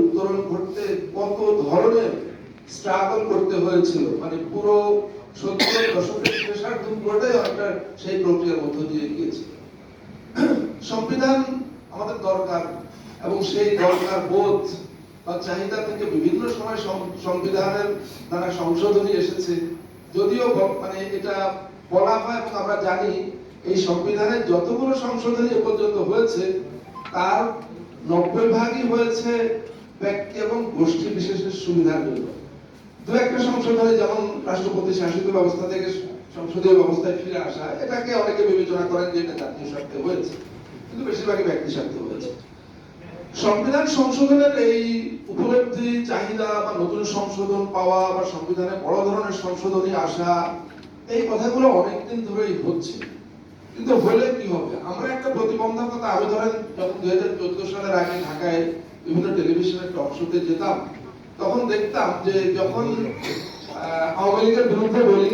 উত্তরণ ঘটতে কত ধরনের স্ট্রাগল করতে হয়েছিল, মানে পুরো 70 দশকের শেষার্ধটাই একটা সেই প্রক্রিয়ার মধ্য দিয়ে গিয়েছিল। সংবিধান আমাদের দরকার, এবং সেই দরকার বোধ বা চাহিদা থেকে বিভিন্ন সময় সংবিধানের নানা সংশোধনী এসেছে। যদিও মানে এটা বলা হয় এবং আমরা জানি এই সংবিধানের যতগুলো সংশোধনী এ পর্যন্ত হয়েছে তার 90% হয়েছে ব্যক্তি এবং গোষ্ঠী বিশেষের সুবিধার জন্য। দু একটা সংশোধনী, যেমন রাষ্ট্রপতি শাসিত ব্যবস্থা থেকে সংসদীয় ব্যবস্থায় ফিরে আসা, এটাকে অনেকে বিবেচনা করেন যে এটা জাতীয় স্বার্থে হয়েছে, কিন্তু বেশিরভাগই ব্যক্তি স্বার্থে হয়েছে। সংবিধান সংশোধনের এই উপলব্ধি, চাহিদা বা নতুন সংশোধন পাওয়া বা সংবিধানে বড় ধরনের সংশোধনী আসা, এই কথাগুলো অনেকদিন ধরেই হচ্ছে। কিন্তু হলে কি হবে? আমরা একটা প্রতিবন্ধকতা, আমি ধরেন যখন 2014 সালের আগে ঢাকায় বিভিন্ন টেলিভিশনের টক শোতে যেতাম, তখন দেখতাম যে যখন আওয়ামী লীগের বিরুদ্ধে বলি,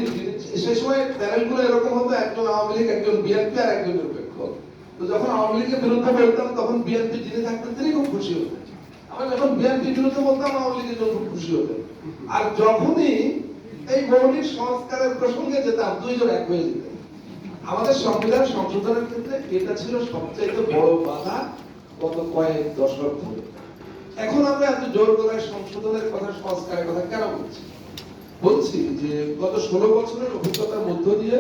সেই সময় প্যানেলগুলো এরকম হতো, একজন আওয়ামী লীগ, একজন বিএনপি আর একজন নিরপেক্ষ। তো যখন আওয়ামী লীগের বিরুদ্ধে বলতাম তখন বিএনপি যিনি থাকতেন তিনি খুব খুশি হতেন, আমরা যখন বিএনপির বিরুদ্ধে বলতাম আওয়ামী লীগের জন্য খুব খুশি হতেন। আর যখনই এই মৌলিক সংস্কারের প্রসঙ্গে যেতাম, দুইজন এক হয়ে যেতেন। আমাদের সংবিধান সংশোধনের ক্ষেত্রে এটা ছিল সবচেয়ে বড় বাধা গত কয়েক দশক ধরে। এখন আমরা এত জোর গলায় সংশোধনের কথা, সংস্কারের কথা কেন বলছি যে গত 16 বছরের অভিজ্ঞতার মধ্য দিয়ে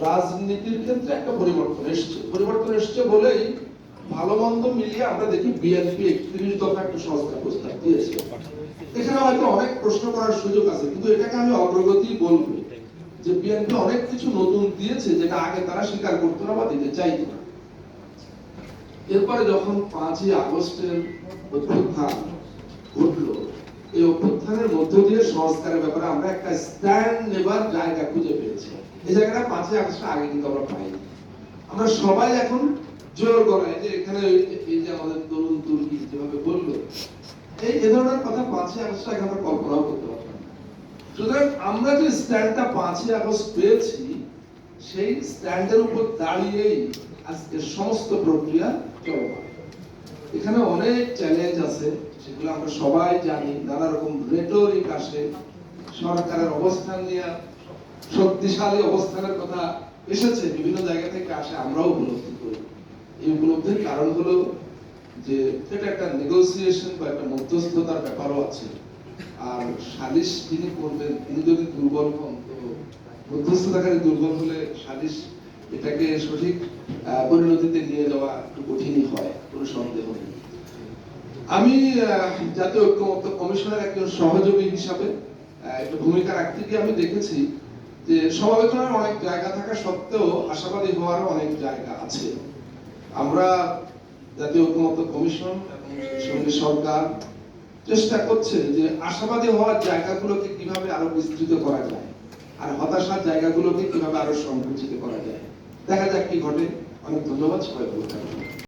রাজনীতির ক্ষেত্রে একটা পরিবর্তন এসছে বলেই ভালো মন্দ মিলিয়ে আমরা দেখি বিএনপি 31 দফা একটা সংস্কার প্রস্তাব দিয়েছে। এখানে হয়তো অনেক প্রশ্ন করার সুযোগ আছে, কিন্তু এটাকে আমি অগ্রগতি বলবো যে বিএনপি অনেক কিছু নতুন দিয়েছে যেটা আগে তারা স্বীকার করতো না বা দিতে চাইতো না। এরপরে যখন 5ই আগস্টের অভ্যুত্থান ঘটলো, এই অভ্যুত্থানের মধ্য দিয়ে সংস্কারের ব্যাপারে আমরা একটা স্ট্যান্ড নেবার জায়গা খুঁজে পেয়েছি। এই জায়গাটা 5ই আগস্টের আগে কিন্তু আমরা পাইনি। আমরা সবাই এখন জোর গলায় যে এখানে এই যে আমাদের তরুণ তুর্কি যেভাবে বললো, এই ধরনের কথা 5ই আগস্টের আগে আমরা কল্পনাও করতে পারতাম না। সুতরাং আমরা যে স্ট্যান্ডটা 5ই আগস্ট পেয়েছি, সেই স্ট্যান্ডের উপর দাঁড়িয়েই আজকে সমস্ত প্রক্রিয়া চলমান। এখানে অনেক চ্যালেঞ্জ আছে, সেগুলো আমরা সবাই জানি। নানা রকম রেটরিক আসে, সরকারের অবস্থান নিয়ে শক্তিশালী অবস্থানের কথা এসেছে, বিভিন্ন জায়গা থেকে আসে, আমরাও উপলব্ধি করি। এই উপলব্ধির কারণ হলো যে এটা একটা নেগোসিয়েশন বা একটা মধ্যস্থতার ব্যাপারও আছে। আর সালিশ যিনি করবেন তিনি যদি দুর্বল হন, তো মধ্যস্থতাকারী দুর্বল হলে সালিশ এটাকে সঠিক পরিণতিতে নিয়ে যাওয়া একটু কঠিনই হয়, কোনো সন্দেহ নেই। আমি জাতীয় ঐক্যমত্য কমিশনের একজন সহযোগী হিসাবে একটা ভূমিকা রাখতে গিয়ে আমি দেখেছি যে সমালোচনার অনেক জায়গা থাকা সত্ত্বেও আশাবাদী হওয়ার অনেক জায়গা আছে। আমরা জাতীয় ঐক্যমত্য কমিশন এবং সঙ্গে সরকার চেষ্টা করছে যে আশাবাদী হওয়ার জায়গাগুলোকে কিভাবে আরো বিস্তৃত করা যায়, আর হতাশার জায়গাগুলোকে কিভাবে আরো সংকুচিত করা যায়। দেখা যাক কি ঘটে। অনেক ধন্যবাদ, সবাই ভালো থাকবেন।